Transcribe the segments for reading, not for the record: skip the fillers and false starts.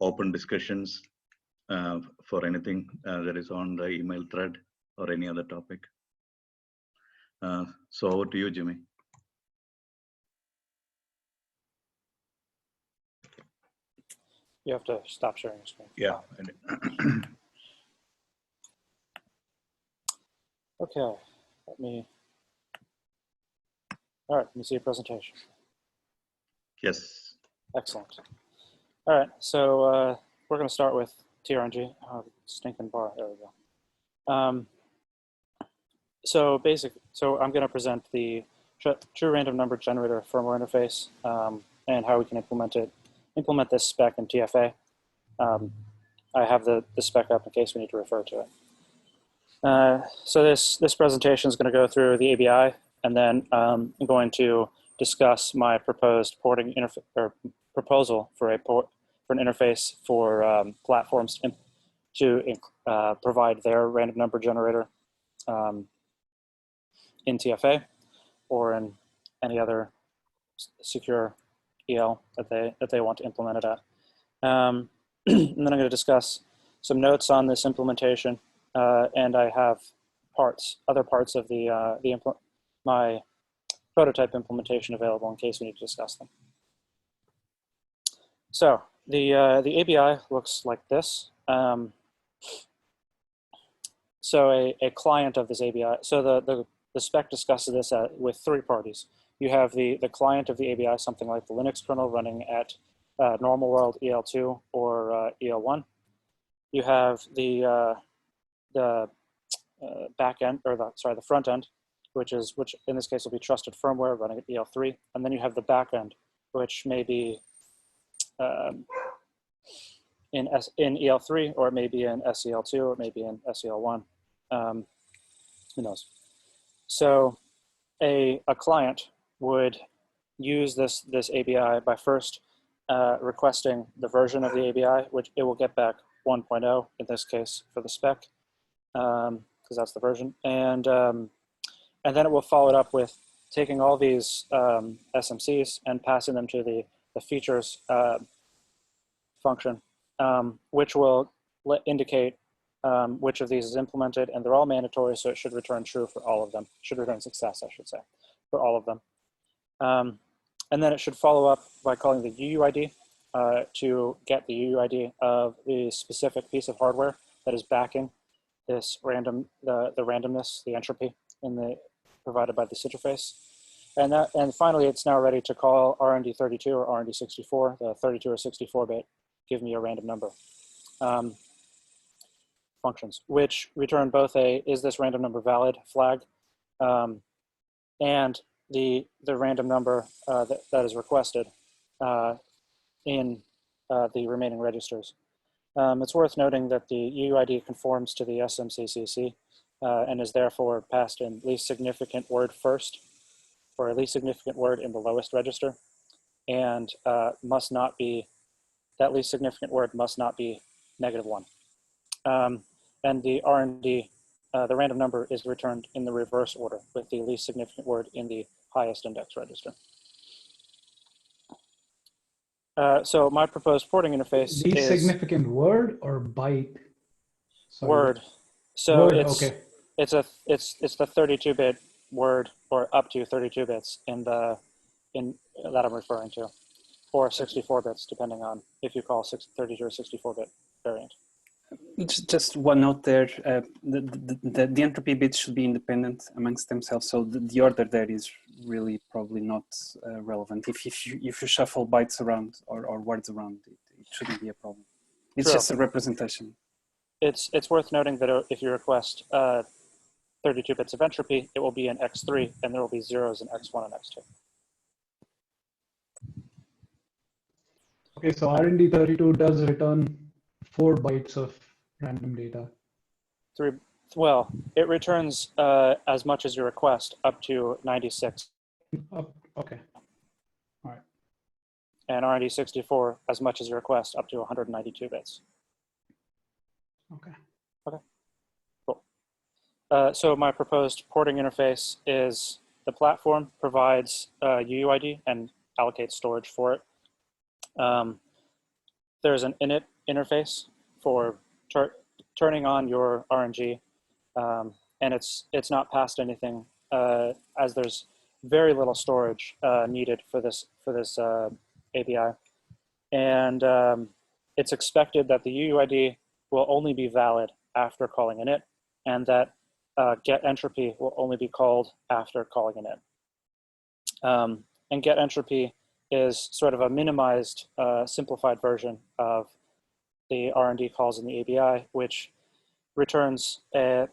open discussions for anything that is on the email thread or any other topic. So over to you, Jimmy. You have to stop sharing your screen. Yeah. Okay, all right, let me see your presentation. Yes. Excellent. All right, so we're going to start with TRNG. Oh, stinking bar, there we go. So I'm going to present the true random number generator firmware interface and how we can implement this spec in TFA. I have the spec up in case we need to refer to it. So this presentation is going to go through the ABI, and then I'm going to discuss my proposed porting proposal for an interface for platforms to provide their random number generator in TFA or in any other secure EL that they want to implement it at. And then I'm going to discuss some notes on this implementation, and I have other parts of my prototype implementation available in case we need to discuss them. So the ABI looks like this. So a client of this ABI. So the spec discusses this with three parties. You have the client of the ABI, something like the Linux kernel running at normal world EL2 or EL1. You have the back end, or the front end, which in this case will be trusted firmware running at EL3, and then you have the back end, which may be in EL3, or it may be in SEL2, or it may be in SEL1. Who knows? So a client would use this ABI by first requesting the version of the ABI, which it will get back 1.0 in this case for the spec, because that's the version, and then it will follow it up with taking all these SMCs and passing them to the features function, which will indicate which of these is implemented, and they're all mandatory, so it should return true for all of them. Should return success, I should say, for all of them. And then it should follow up by calling the UUID to get the UUID of the specific piece of hardware that is backing this the randomness, the entropy provided by this interface. And finally, it's now ready to call RND32 or RND64, the 32 or 64-bit, give me a random number functions, which return both is this random number valid flag, and the random number that is requested in the remaining registers. It's worth noting that the UUID conforms to the SMCCC and is therefore passed in least significant word first, or least significant word in the lowest register, and that least significant word must not be -1. And the RND, the random number, is returned in the reverse order with the least significant word in the highest index register. So my proposed porting interface least is significant word or byte? Sorry. Word. So word, it's okay. it's the 32-bit word, or up to 32 bits that I'm referring to, or 64 bits depending on if you call 32 or 64-bit variant. Just one note there, the entropy bits should be independent amongst themselves, so the order there is really probably not relevant. If you shuffle bytes around or words around, it shouldn't be a problem. It's True. just a representation. It's worth noting that if you request 32 bits of entropy, it will be in X3, and there will be zeros in X1 and X2. Okay, so RND32 does return 4 bytes of random data. Well, it returns as much as you request, up to 96. Okay. All right. And RND64 as much as you request, up to 192 bits. Okay. Okay. Cool. So my proposed porting interface is the platform provides UUID and allocates storage for it. there's an init interface for turning on your RNG, and it's not past anything, as there's very little storage needed for this ABI, and it's expected that the UUID will only be valid after calling init, and that get entropy will only be called after calling init. And get entropy is sort of a minimized, simplified version of the R&D calls in the ABI, which returns in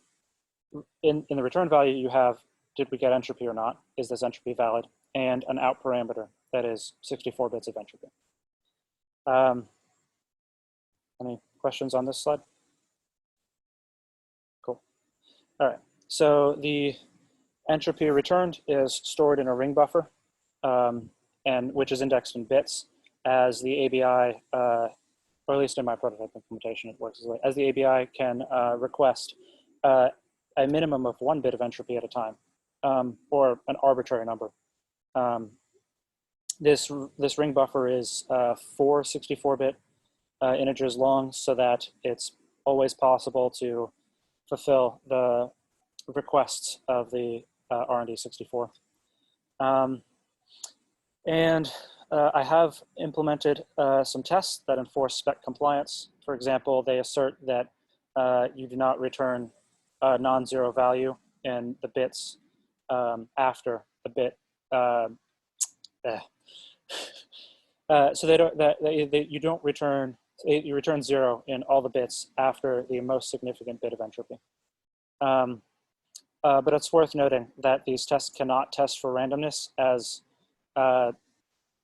the return value you have, did we get entropy or not? Is this entropy valid? And an out parameter that is 64 bits of entropy. Any questions on this slide? Cool. All right. So the entropy returned is stored in a ring buffer, and which is indexed in bits, as the ABI, or at least in my prototype implementation, it works as the ABI can request a minimum of 1 bit of entropy at a time, or an arbitrary number. This ring buffer is 4 64-bit integers long, so that it's always possible to fulfill the requests of the R&D 64. I have implemented some tests that enforce spec compliance. For example, they assert that you do not return a non-zero value in the bits after the bit. So you don't return. You return 0 in all the bits after the most significant bit of entropy. But it's worth noting that these tests cannot test for randomness, as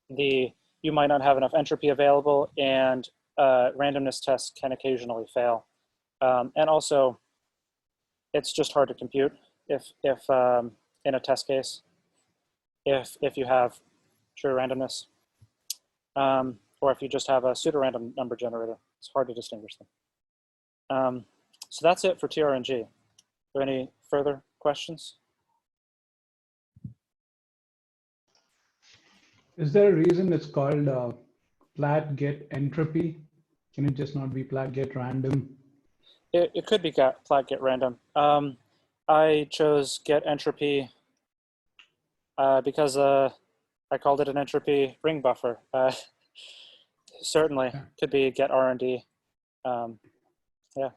you might not have enough entropy available, and randomness tests can occasionally fail. And also, it's just hard to compute if in a test case, if you have true randomness, or if you just have a pseudorandom number generator. It's hard to distinguish them. So that's it for TRNG. Are there any further questions? Is there a reason it's called plat get entropy? Can it just not be plat get random? It could be plat get random. I chose get entropy because I called it an entropy ring buffer. Certainly could be get R&D. Yeah,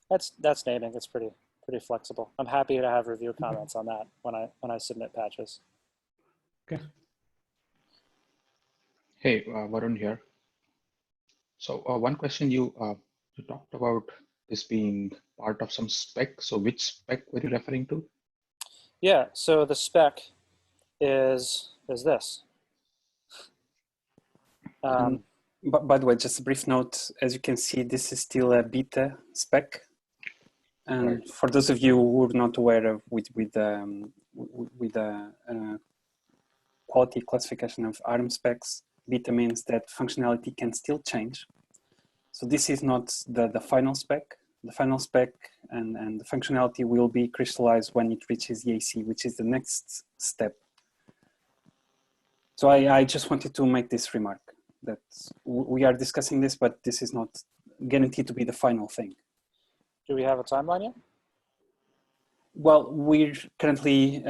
that's naming. It's pretty flexible. I'm happy to have review comments on that when I submit patches. Okay. Hey, Varun here. So one question, you talked about this being part of some spec. So which spec were you referring to? Yeah, so the spec is this. But by the way, just a brief note, as you can see, this is still a beta spec. And Right. for those of you who are not aware of with quality classification of ARM specs, beta means that functionality can still change. So this is not the final spec. The final spec and the functionality will be crystallized when it reaches EAC, which is the next step. So I just wanted to make this remark that we are discussing this, but this is not guaranteed to be the final thing. Do we have a timeline yet? Well, we're currently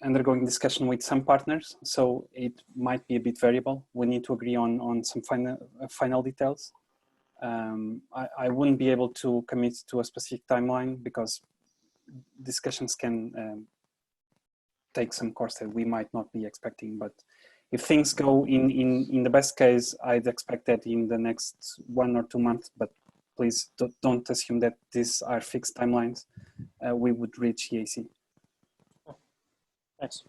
undergoing discussion with some partners, so it might be a bit variable. We need to agree on some final details. I wouldn't be able to commit to a specific timeline because discussions can take some course that we might not be expecting. But if things go in the best case, I'd expect that in the next 1 or 2 months, but please don't assume that these are fixed timelines. We would reach EAC. Thanks.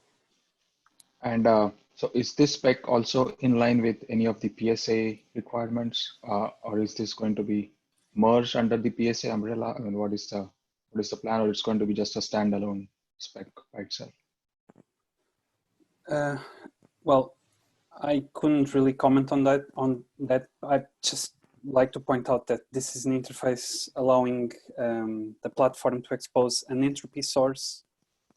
And so is this spec also in line with any of the PSA requirements, or is this going to be merged under the PSA umbrella? I mean, what is the plan, or it's going to be just a standalone spec by itself? Well, I couldn't really comment on that. I just like to point out that this is an interface allowing the platform to expose an entropy source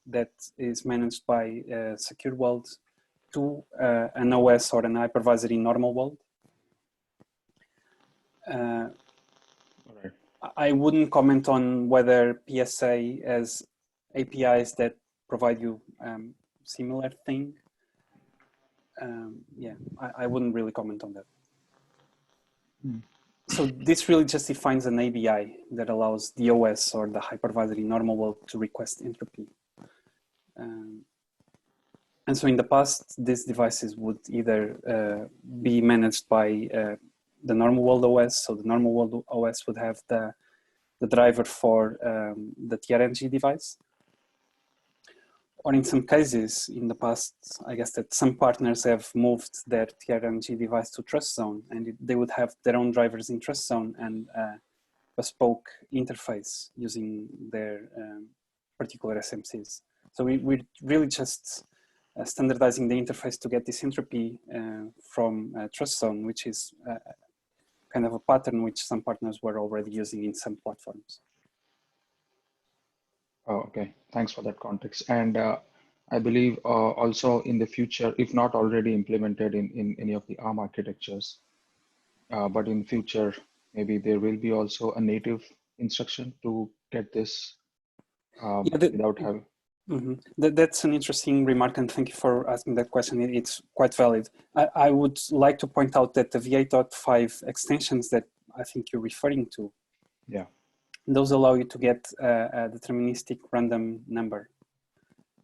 that is managed by a secure world to an OS or an hypervisor in normal world. All right. I wouldn't comment on whether PSA has APIs that provide you similar thing. Yeah, I wouldn't really comment on that. So this really just defines an ABI that allows the OS or the hypervisor in normal world to request entropy. And so in the past, these devices would either be managed by the normal world OS. So the normal world OS would have the driver for the TRNG device. Or in some cases in the past, I guess that some partners have moved their TRNG device to Trust Zone, and they would have their own drivers in Trust Zone and bespoke interface using their particular SMCs. So we're really just standardizing the interface to get this entropy from Trust Zone, which is kind of a pattern which some partners were already using in some platforms. Oh, okay. Thanks for that context. And I believe also in the future, if not already implemented in any of the ARM architectures, but in future, maybe there will be also a native instruction to get this without having. Mm-hmm. That's an interesting remark, and thank you for asking that question. It's quite valid. I would like to point out that the v8.5 extensions that I think you're referring to, yeah, those allow you to get a deterministic random number,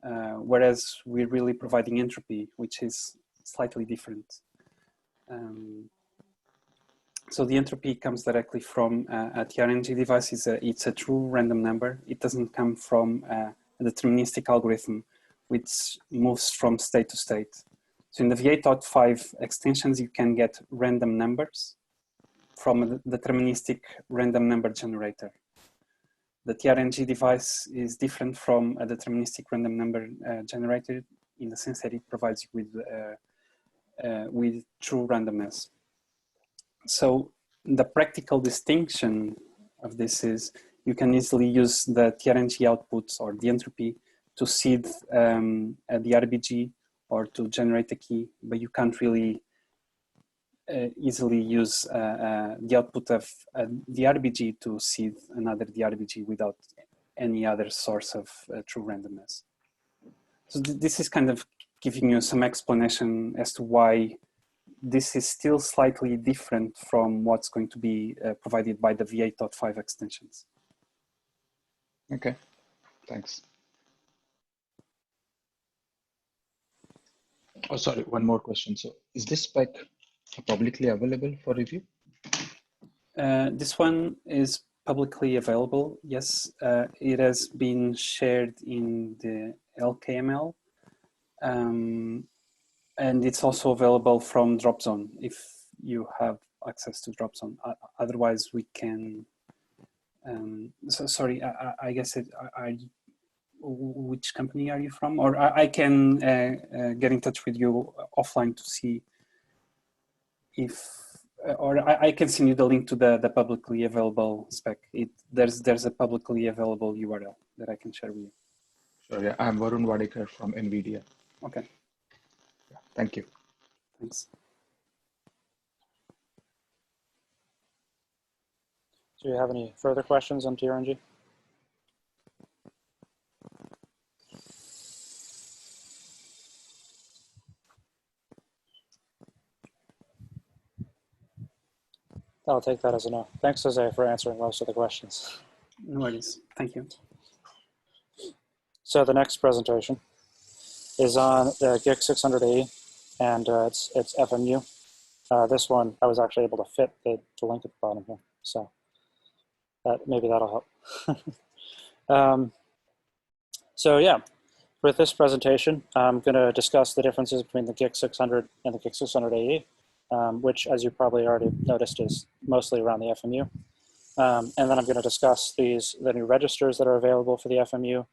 whereas we're really providing entropy, which is slightly different. So the entropy comes directly from a TRNG device. It's a true random number. It doesn't come from a deterministic algorithm, which moves from state to state. So in the v8.5 extensions, you can get random numbers from a deterministic random number generator. The TRNG device is different from a deterministic random number generator in the sense that it provides you with true randomness. So the practical distinction of this is you can easily use the TRNG outputs or the entropy to seed the RBG or to generate a key, but you can't really easily use the output of the RBG to seed another DRBG without any other source of true randomness. So this is kind of giving you some explanation as to why this is still slightly different from what's going to be provided by the v8.5 extensions. Okay, thanks. Oh, sorry, one more question. So is this spec publicly available for review? This one is publicly available, yes. It has been shared in the LKML. And it's also available from Dropzone if you have access to Dropzone. Otherwise, we can. So sorry, I guess which company are you from? Or I can get in touch with you offline to see if, or I can send you the link to the publicly available spec. There's a publicly available URL that I can share with you. Sure, yeah, I'm Varun Wadekar from NVIDIA. Okay. Yeah, thank you. Thanks. Do you have any further questions on TRNG? I'll take that as a no. Thanks, Jose, for answering most of the questions. No worries. Thank you. So the next presentation is on the GIC600AE, and it's FMU. This one, I was actually able to fit the link at the bottom here, so maybe that'll help. So yeah, with this presentation, I'm going to discuss the differences between the GIC600 and the GIC600AE, which, as you probably already noticed, is mostly around the FMU. And then I'm going to discuss the new registers that are available for the FMU.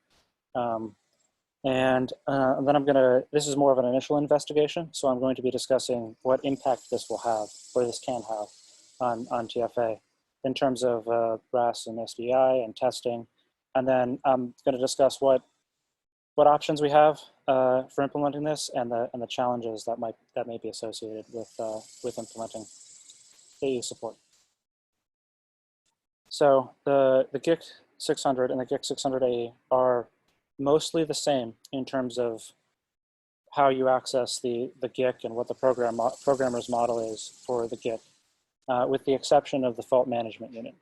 And then this is more of an initial investigation, so I'm going to be discussing what impact this will have, or this can have, on TFA in terms of RAS and SDI and testing. And then I'm going to discuss what options we have for implementing this and the challenges that may be associated with implementing AE support. So the GIC600 and the GIC600AE are mostly the same in terms of how you access the GIC and what the programmer's model is for the GIC, with the exception of the fault management unit,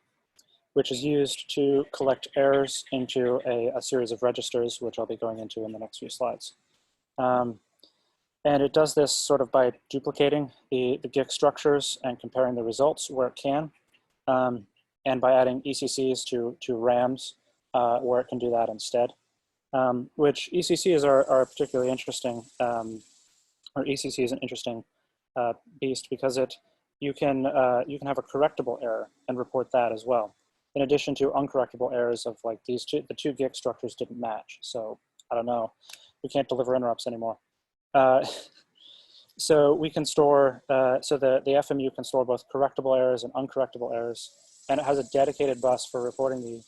which is used to collect errors into a series of registers, which I'll be going into in the next few slides. And it does this sort of by duplicating the GIC structures and comparing the results where it can, and by adding ECCs to RAMs where it can do that instead. Which ECCs are particularly interesting, or ECC is an interesting beast because you can have a correctable error and report that as well, in addition to uncorrectable errors of like the two GIC structures didn't match. So I don't know, we can't deliver interrupts anymore. So we can store, so the FMU can store both correctable errors and uncorrectable errors, and it has a dedicated bus for reporting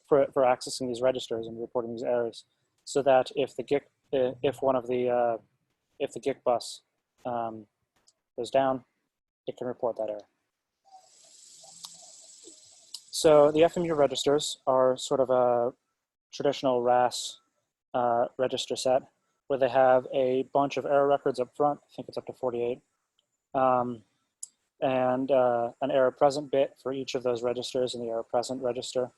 for accessing these registers and reporting these errors, so that if the GIC, if the GIC bus goes down, it can report that error. So the FMU registers are sort of a traditional RAS register set, where they have a bunch of error records up front. I think it's up to 48. And an error present bit for each of those registers in the error present register.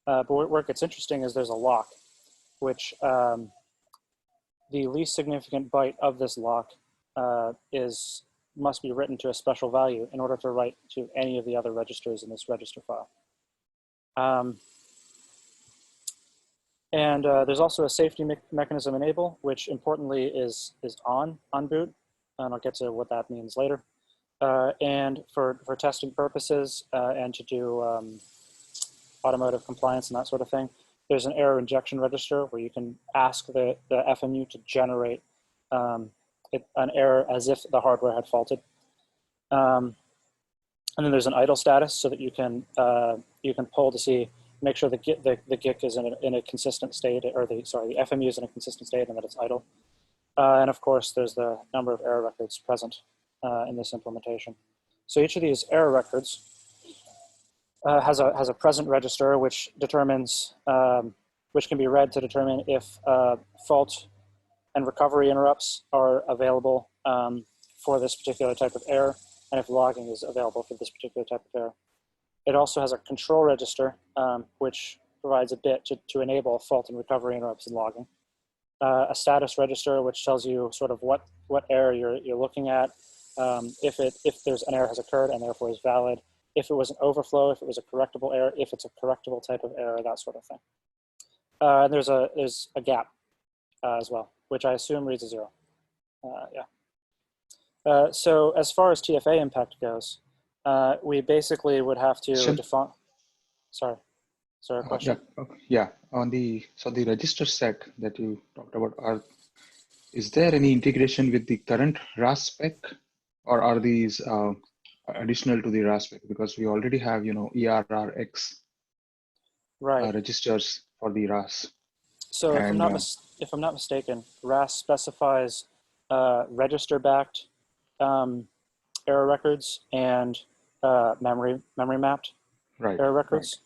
But where it gets interesting is there's a lock, which the least significant byte of this lock must be written to a special value in order to write to any of the other registers in this register file. And there's also a safety mechanism enable, which importantly is on boot, and I'll get to what that means later. And for testing purposes and to do automotive compliance and that sort of thing, there's an error injection register where you can ask the FMU to generate an error as if the hardware had faulted. And then there's an idle status so that you can pull to see, make sure the GIC is in a consistent state, or the FMU is in a consistent state and that it's idle. And of course, there's the number of error records present in this implementation. So each of these error records has a present register, which determines, which can be read to determine if fault and recovery interrupts are available for this particular type of error, and if logging is available for this particular type of error. It also has a control register, which provides a bit to enable fault and recovery interrupts in logging. A status register, which tells you sort of what error you're looking at, if there's an error has occurred and therefore is valid, if it was an overflow, if it was a correctable error, if it's a correctable type of error, that sort of thing. And there's a gap as well, which I assume reads a 0. So as far as TFA impact goes, we basically would have to define. Sorry, a question. Yeah. So the register set that you talked about, is there any integration with the current RAS spec, or are these additional to the RAS spec? Because we already have, ERRX registers for the RAS. So if I'm not mistaken, RAS specifies register-backed error records and memory mapped error records. Right.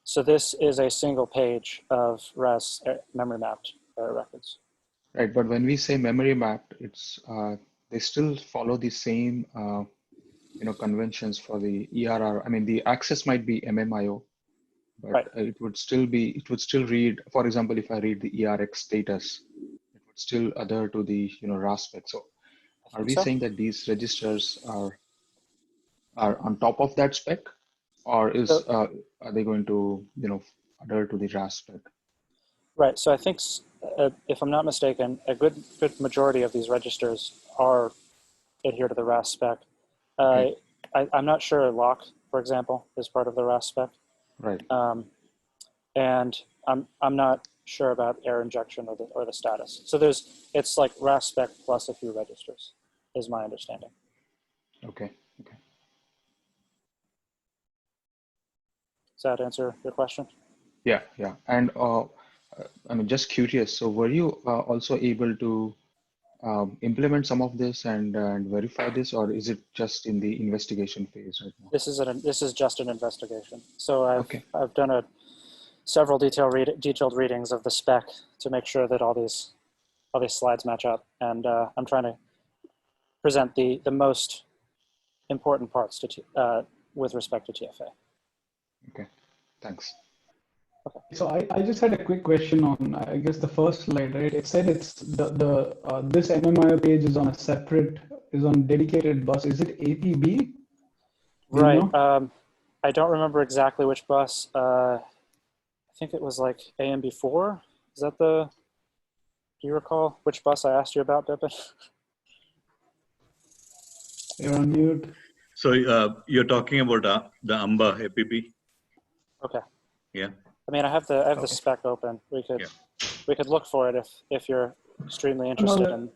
So this is a single page of RAS memory mapped error records. Right, but when we say memory mapped, it's they still follow the same conventions for the ERR. I mean, the access might be MMIO, but it would still read. For example, if I read the ERX status, it would still adhere to the RAS spec. So are we saying that these registers are on top of that spec, or are they going to adhere to the RAS spec? Right. So I think, if I'm not mistaken, a good majority of these registers adhere to the RAS spec. Okay. I'm not sure lock, for example, is part of the RAS spec. Right. And I'm not sure about error injection or the status. So it's like RAS spec plus a few registers, is my understanding. Okay. Does that answer your question? Yeah. And I'm just curious. So were you also able to implement some of this and verify this, or is it just in the investigation phase right now? This is just an investigation. So I've done several detailed readings of the spec to make sure that all these slides match up, and I'm trying to present the most important parts to with respect to TFA. Okay, thanks. Okay. So I just had a quick question on, I guess, the first slide, right? It said it's this MMIO page is on dedicated bus. Is it APB? Right. I don't remember exactly which bus. I think it was like AMB4. Is that do you recall which bus I asked you about, Bipin? You're on mute. So you're talking about the AMBA APP? Okay. Yeah. I mean, I have the spec open. We could look for it if you're extremely interested in.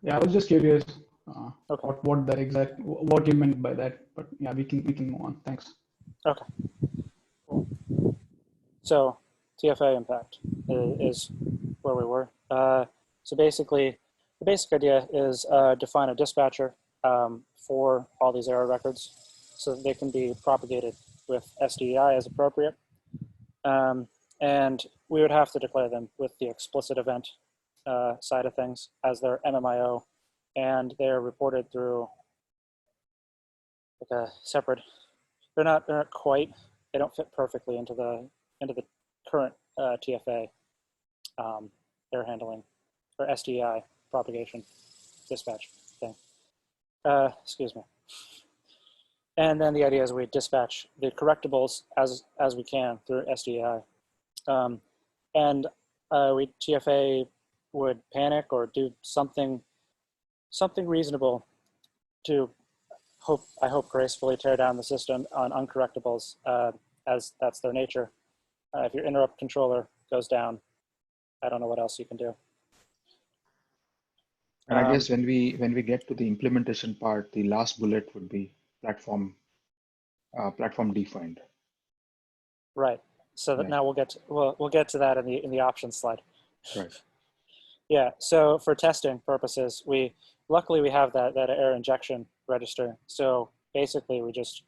Yeah, I was just curious. Okay. What you meant by that, but yeah, we can move on. Thanks. Okay. Cool. So TFA impact is where we were. So basically, the basic idea is define a dispatcher for all these error records so that they can be propagated with SDEI as appropriate. And we would have to declare them with the explicit event side of things as their MMIO, and they're reported through like a separate. They're not quite. They don't fit perfectly into the current TFA error handling or SDI propagation dispatch thing. Excuse me. And then the idea is we dispatch the correctables as we can through SDI. And TFA would panic or do something reasonable to I hope gracefully tear down the system on uncorrectables, as that's their nature. If your interrupt controller goes down, I don't know what else you can do. And I guess when we get to the implementation part, the last bullet would be platform defined. Right. So that now we'll get to that in the options slide. Right. Yeah. So for testing purposes, luckily we have that error injection register. So basically, we just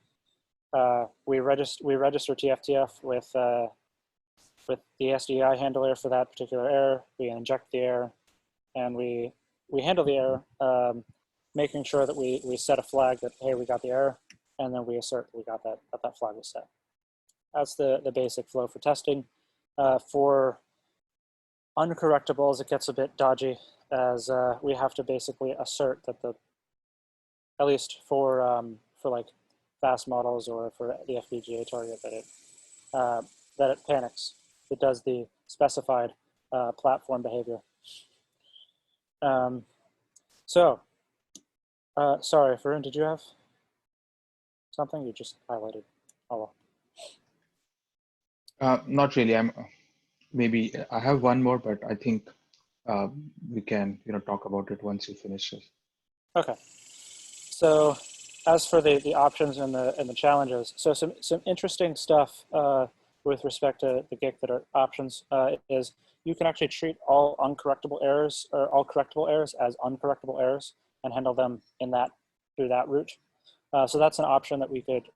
we register TFTF with the SDI handler for that particular error. We inject the error, and we handle the error, making sure that we set a flag that, hey, we got the error, and then we assert we got that flag was set. That's the basic flow for testing. For uncorrectables, it gets a bit dodgy, as we have to basically assert that at least for like fast models or for the FPGA target, that it panics. It does the specified platform behavior. Sorry, Varun, did you have something? You just highlighted. Oh, well. Not really. Maybe I have one more, but I think we can talk about it once you finish this. Okay. So as for the options and the challenges, so some interesting stuff with respect to the GIC that are options is you can actually treat all uncorrectable errors or all correctable errors as uncorrectable errors and handle them through that route. So that's an option that we could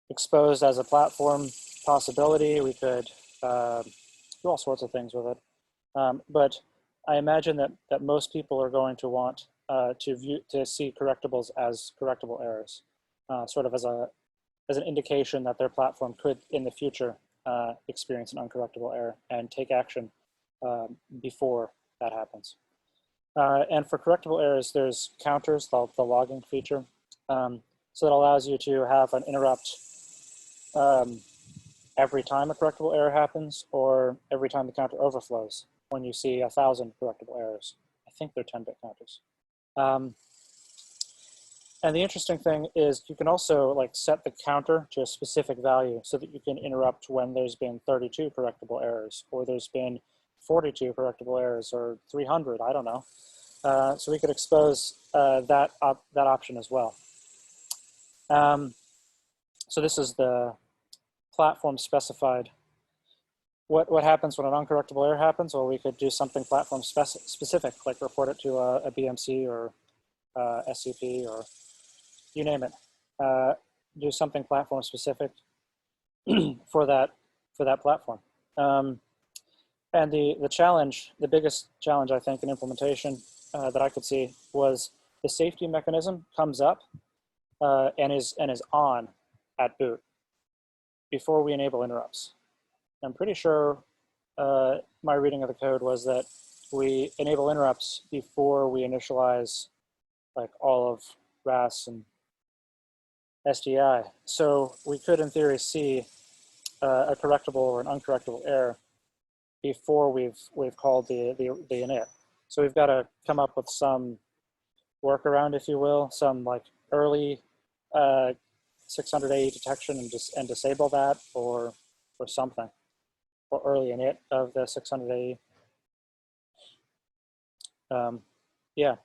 expose as a platform possibility. We could do all sorts of things with it, but I imagine that most people are going to want to see correctables as correctable errors, sort of as an indication that their platform could in the future experience an uncorrectable error and take action before that happens. And for correctable errors, there's counters, the logging feature. So that allows you to have an interrupt every time a correctable error happens, or every time the counter overflows when you see 1,000 correctable errors. I think they're 10-bit counters. And the interesting thing is you can also set the counter to a specific value so that you can interrupt when there's been 32 correctable errors, or there's been 42 correctable errors, or 300, I don't know. So we could expose that option as well. So this is the platform specified what happens when an uncorrectable error happens? Well, we could do something platform specific, like report it to a BMC or SCP or you name it. Do something platform specific for that platform. And the challenge, the biggest challenge I think in implementation that I could see was the safety mechanism comes up and is on at boot before we enable interrupts. I'm pretty sure my reading of the code was that we enable interrupts before we initialize like all of RAS and SDI. So we could, in theory, see a correctable or an uncorrectable error before we've called the init. So we've got to come up with some workaround, if you will, some like early 600AE detection and disable that or something, or early init of the 600AE. Yeah,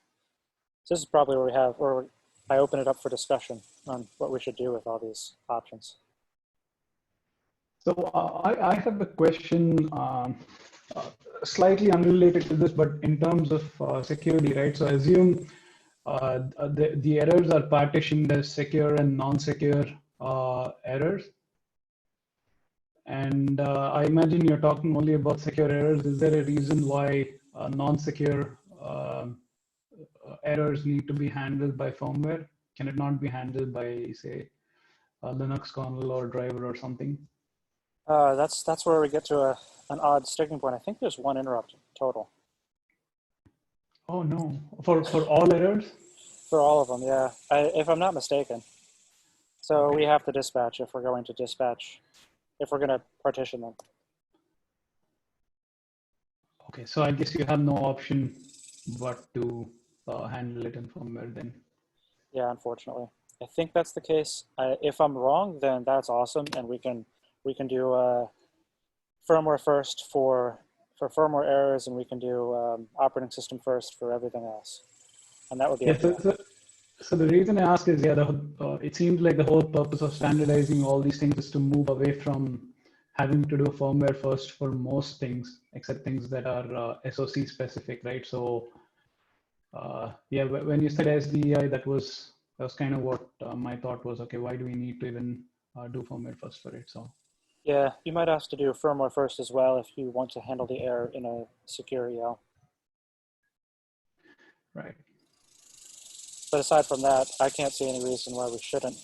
so this is probably where I open it up for discussion on what we should do with all these options. So I have a question slightly unrelated to this, but in terms of security, right? So I assume the errors are partitioned as secure and non-secure errors. And I imagine you're talking only about secure errors. Is there a reason why non-secure errors need to be handled by firmware? Can it not be handled by, say, a Linux kernel or driver or something? That's where we get to an odd sticking point. I think there's one interrupt total. Oh no, for all errors? For all of them, yeah. If I'm not mistaken. So Okay. we have to dispatch if we're going to dispatch, if we're going to partition them. Okay, so I guess you have no option but to handle it in firmware then. Yeah, unfortunately. I think that's the case. If I'm wrong, then that's awesome, and we can do firmware first for firmware errors, and we can do operating system first for everything else, and that would be okay. So the reason I ask is, yeah, it seems like the whole purpose of standardizing all these things is to move away from having to do firmware first for most things, except things that are SOC specific, right? So yeah, when you said SDI, that was kind of what my thought was. Okay, why do we need to even do firmware first for it? So Yeah, you might have to do firmware first as well if you want to handle the error in a secure EL. right. But aside from that, I can't see any reason why we shouldn't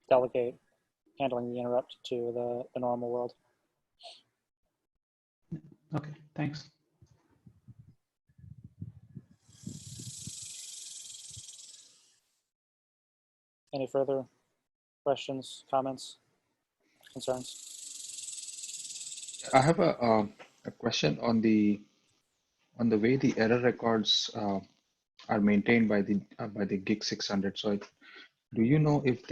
delegate handling the interrupt to the normal world. Okay, thanks. Any further questions, comments, concerns? I have a question on the way the error records are maintained by the GIC600. So do you know if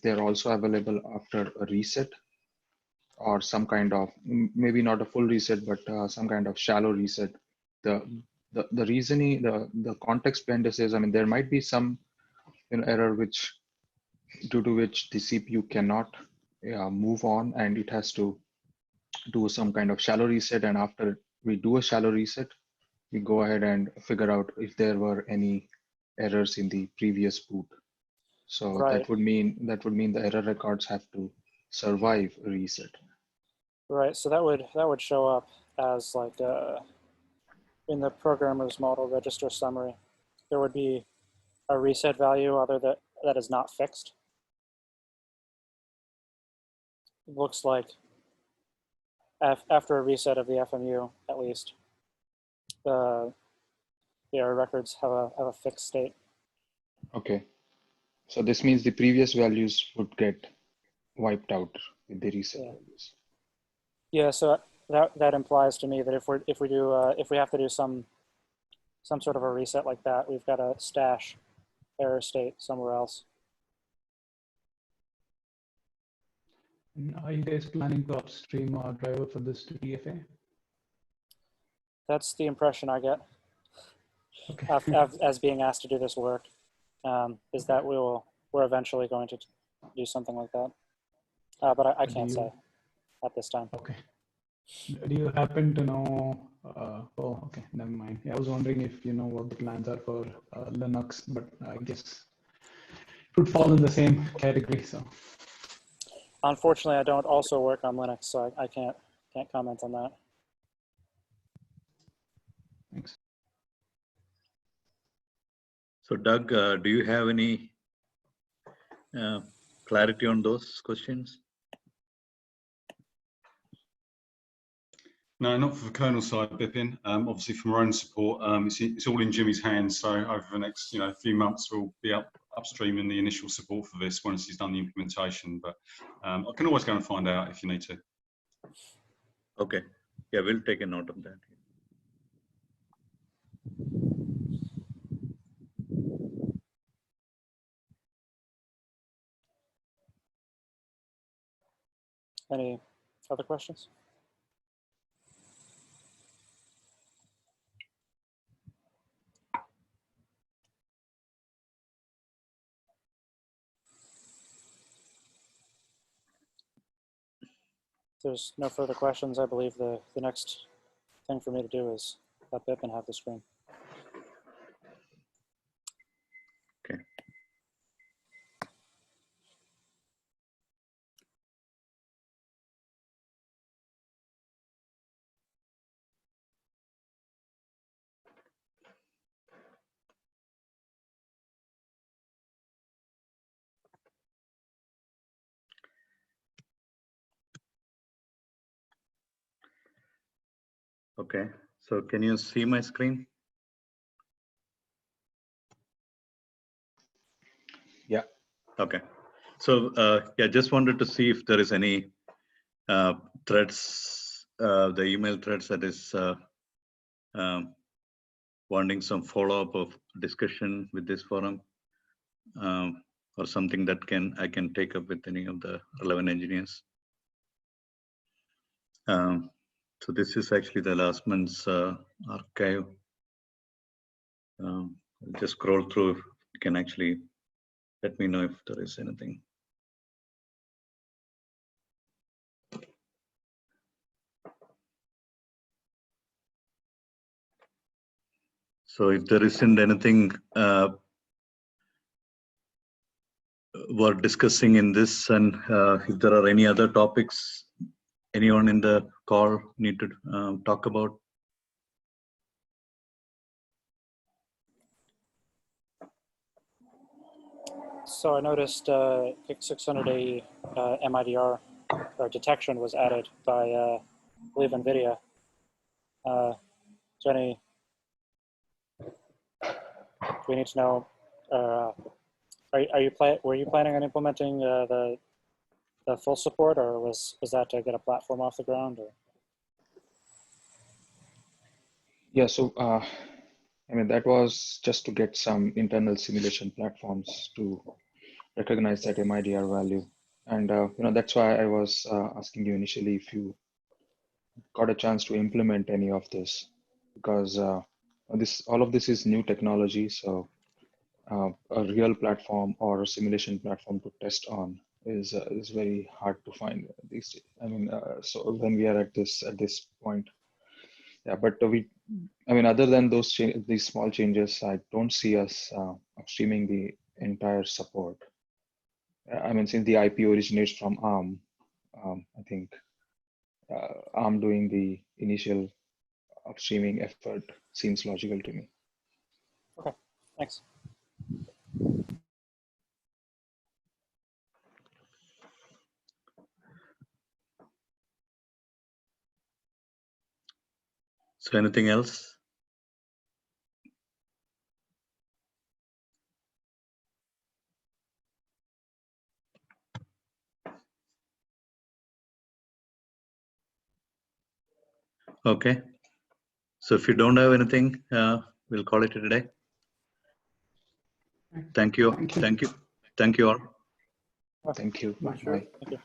they're also available after a reset or some kind of, maybe not a full reset, but some kind of shallow reset? The reasoning, the context behind this is, I mean, there might be some error due to which the CPU cannot move on, and it has to do some kind of shallow reset. And after we do a shallow reset, we go ahead and figure out if there were any errors in the previous boot. So Right. that would mean the error records have to survive a reset. Right. So that would show up as like in the programmer's model register summary. There would be a reset value that is not fixed. It looks like after a reset of the FMU, at least, the error records have a fixed state. Okay. So this means the previous values would get wiped out with the reset values. Yeah. So that implies to me that if we have to do some sort of a reset like that, we've got to stash error state somewhere else. Are you guys planning to upstream a driver for this to TFA? That's the impression I get. Okay. As being asked to do this work, is that we're eventually going to do something like that. But I can't say. at this time. Okay. Do you happen to know? Oh, okay, never mind. Yeah, I was wondering if you know what the plans are for Linux, but I guess it would fall in the same category. So, Unfortunately, I don't also work on Linux, so I can't comment on that. thanks. So Doug, do you have any clarity on those questions? No, not for the kernel side, Bipin. Obviously, from our own support, it's all in Jimmy's hands. So over the next few months, we'll be upstreaming the initial support for this once he's done the implementation. But I can always go and find out if you need to. Okay. Yeah, we'll take a note of that. Any other questions? If there's no further questions, I believe the next thing for me to do is let Bipin have the screen. Okay. Okay. So can you see my screen? Yeah. Okay. So yeah, just wanted to see if there is any threads, the email threads that is wanting some follow-up of discussion with this forum, or something that I can take up with any of the relevant engineers. So this is actually the last month's archive. Just scroll through. You can actually let me know if there is anything. So if there isn't anything we're discussing in this, and if there are any other topics anyone in the call need to talk about. So I noticed GIC600AE MIDR or detection was added by, I believe, NVIDIA. Jenny, do we need to know? Were you planning on implementing the full support, or was that to get a platform off the ground? Or? Yeah. So I mean, that was just to get some internal simulation platforms to recognize that MIDR value. And that's why I was asking you initially if you got a chance to implement any of this, because all of this is new technology. So a real platform or a simulation platform to test on is very hard to find these days. I mean, so when we are at this point, yeah. But other than these small changes, I don't see us upstreaming the entire support. I mean, since the IP originates from ARM, I think ARM doing the initial upstreaming effort seems logical to me. Okay, thanks. So anything else? Okay. So if you don't have anything, we'll call it a day. Thank you. Thank you. Thank you all. Thank you. Bye. Bye. Thank you.